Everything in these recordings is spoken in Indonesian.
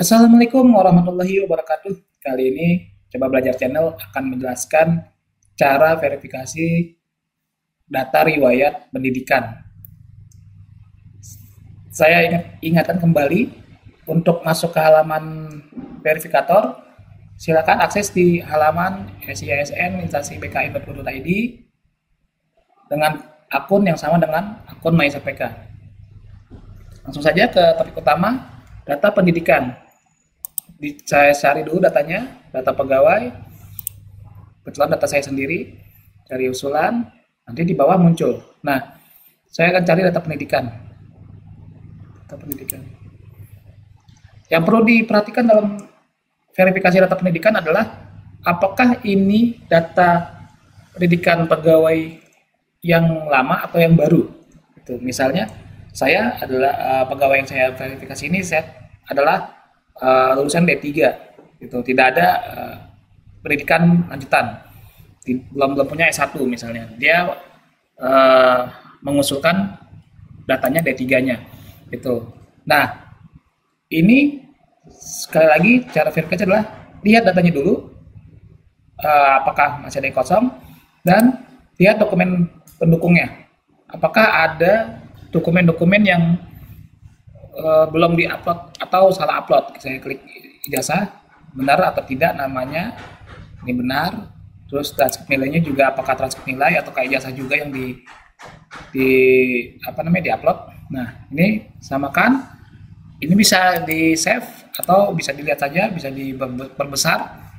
Assalamualaikum warahmatullahi wabarakatuh. Kali ini Coba Belajar Channel akan menjelaskan cara verifikasi data riwayat pendidikan. Saya ingatkan kembali untuk masuk ke halaman verifikator, silakan akses di halaman SISN instansi bkin.go.id dengan akun yang sama dengan akun MySPK. Langsung saja ke topik utama, data pendidikan. Saya cari dulu datanya, data pegawai, kebetulan data saya sendiri, cari usulan, nanti di bawah muncul. Nah, saya akan cari data pendidikan. Yang perlu diperhatikan dalam verifikasi data pendidikan adalah apakah ini data pendidikan pegawai yang lama atau yang baru. Itu misalnya saya adalah pegawai yang saya verifikasi ini adalah lulusan D3 gitu, tidak ada pendidikan lanjutan, belum punya S1 misalnya. Dia mengusulkan datanya D3-nya gitu. Nah, ini sekali lagi cara verifikasi adalah lihat datanya dulu, apakah masih ada yang kosong, dan lihat dokumen pendukungnya. Apakah ada dokumen-dokumen yang belum diupload atau salah upload. Saya klik ijazah, benar atau tidak namanya, ini benar. Terus transkrip nilainya juga apakah transkrip nilai atau ijazah juga yang diupload. Nah, ini samakan. Ini bisa di save atau bisa dilihat saja, bisa diperbesar.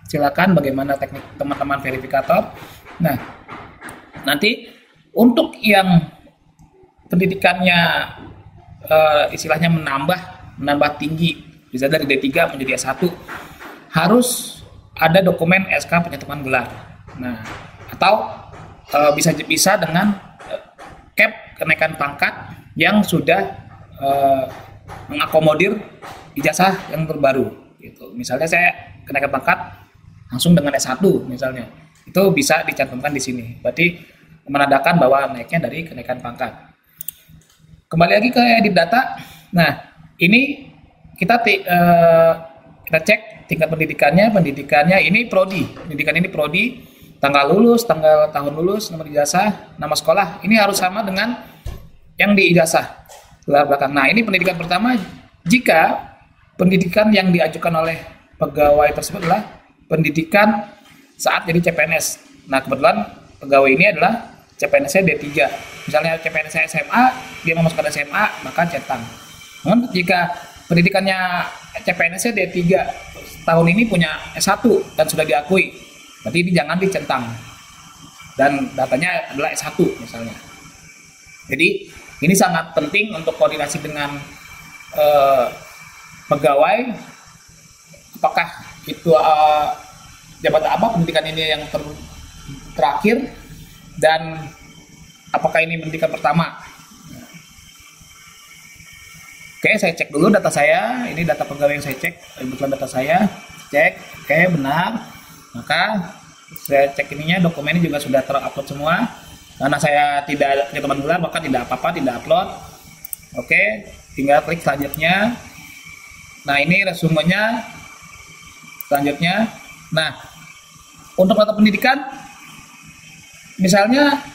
Silakan bagaimana teknik teman-teman verifikator. Nah, nanti untuk yang pendidikannya istilahnya menambah tinggi, bisa dari D3 menjadi S1, harus ada dokumen SK penyatuan gelar. Nah, atau bisa dengan cap kenaikan pangkat yang sudah mengakomodir ijazah yang terbaru gitu. Misalnya saya kenaikan pangkat langsung dengan S1 misalnya, itu bisa dicantumkan di sini, berarti menandakan bahwa naiknya dari kenaikan pangkat. Kembali lagi ke edit data. Nah, ini kita cek tingkat pendidikannya ini prodi. Pendidikan ini prodi, tanggal lulus, tanggal tahun lulus, nomor ijazah, nama sekolah. Ini harus sama dengan yang di ijazah gelar belakang. Nah, ini pendidikan pertama. Jika pendidikan yang diajukan oleh pegawai tersebut adalah pendidikan saat jadi CPNS. Nah, kebetulan pegawai ini adalah CPNS-nya D3. Misalnya CPNS SMA, dia mau masuk ke SMA, maka centang. Namun jika pendidikannya CPNS-nya D3, tahun ini punya S1 dan sudah diakui, berarti ini jangan dicentang. Dan datanya adalah S1 misalnya. Jadi ini sangat penting untuk koordinasi dengan pegawai, apakah itu jabatan apa pendidikan ini yang terakhir, dan apakah ini pendidikan pertama. Oke, saya cek dulu data saya. Ini data pegawai yang saya cek, kebetulan data saya cek, oke benar. Maka saya cek ininya, dokumennya juga sudah terupload semua. Karena saya tidak ada penyatuan gelar, maka tidak apa-apa, tidak upload. Oke, tinggal klik selanjutnya. Nah, ini resumenya selanjutnya. Nah, untuk data pendidikan, misalnya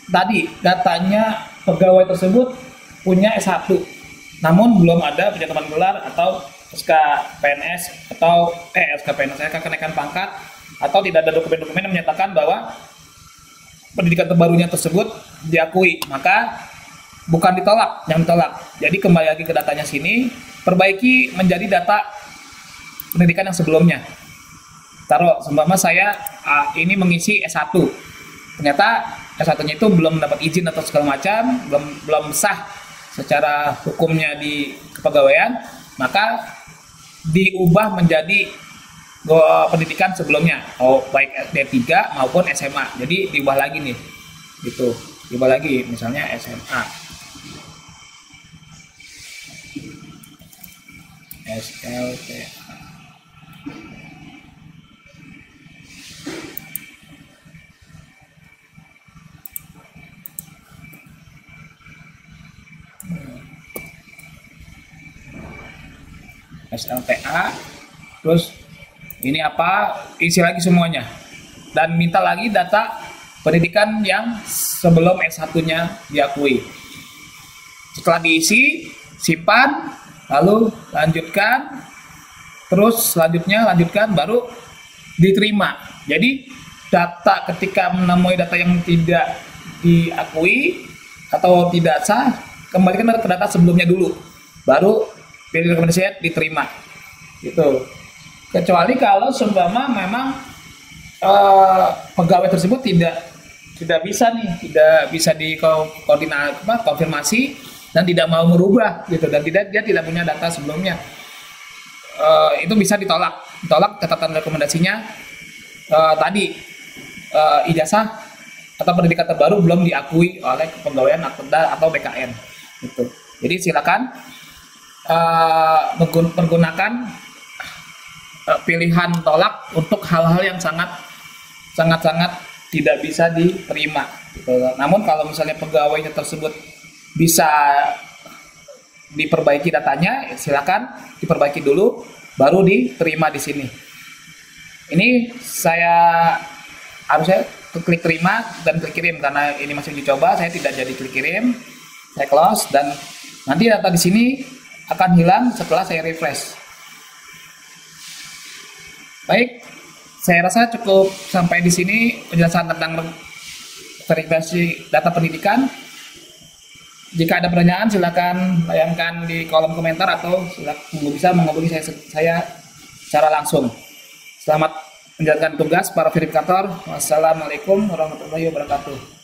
tadi datanya pegawai tersebut punya S1, namun belum ada penyatuan gelar atau SK PNS atau SK PNS, SK kenaikan pangkat, atau tidak ada dokumen-dokumen yang menyatakan bahwa pendidikan terbarunya tersebut diakui, maka bukan ditolak, yang ditolak. Jadi kembali lagi ke datanya sini, perbaiki menjadi data pendidikan yang sebelumnya. Taruh seumpama saya ini mengisi S1, ternyata S1-nya itu belum dapat izin atau segala macam, belum sah secara hukumnya di kepegawaian, maka diubah menjadi pendidikan sebelumnya, baik D3 maupun SMA. Jadi diubah lagi nih, gitu. Diubah lagi, misalnya SMA, SLTA. SLTA, terus ini apa, isi lagi semuanya, dan minta lagi data pendidikan yang sebelum S1-nya diakui. Setelah diisi, simpan, lalu lanjutkan, terus selanjutnya lanjutkan, baru diterima. Jadi data ketika menemui data yang tidak diakui atau tidak sah, kembalikan ke data sebelumnya dulu, baru pilih rekomendasi diterima gitu. Kecuali kalau seumpama memang pegawai tersebut tidak bisa konfirmasi dan tidak mau merubah gitu, dan dia tidak punya data sebelumnya, itu bisa ditolak catatan rekomendasinya tadi, ijazah atau pendidikan terbaru belum diakui oleh Kepegawaian atau BKN gitu. Jadi silakan menggunakan pilihan tolak untuk hal-hal yang sangat tidak bisa diterima gitu. Namun kalau misalnya pegawainya tersebut bisa diperbaiki datanya, silakan diperbaiki dulu baru diterima di sini. Ini saya harusnya klik terima dan klik kirim, karena ini masih dicoba, saya tidak jadi klik kirim. Saya close, dan nanti data di sini akan hilang setelah saya refresh. Baik, saya rasa cukup sampai di sini penjelasan tentang verifikasi data pendidikan. Jika ada pertanyaan, silakan layangkan di kolom komentar atau bisa menghubungi saya secara langsung. Selamat menjalankan tugas para verifikator. Wassalamualaikum warahmatullahi wabarakatuh.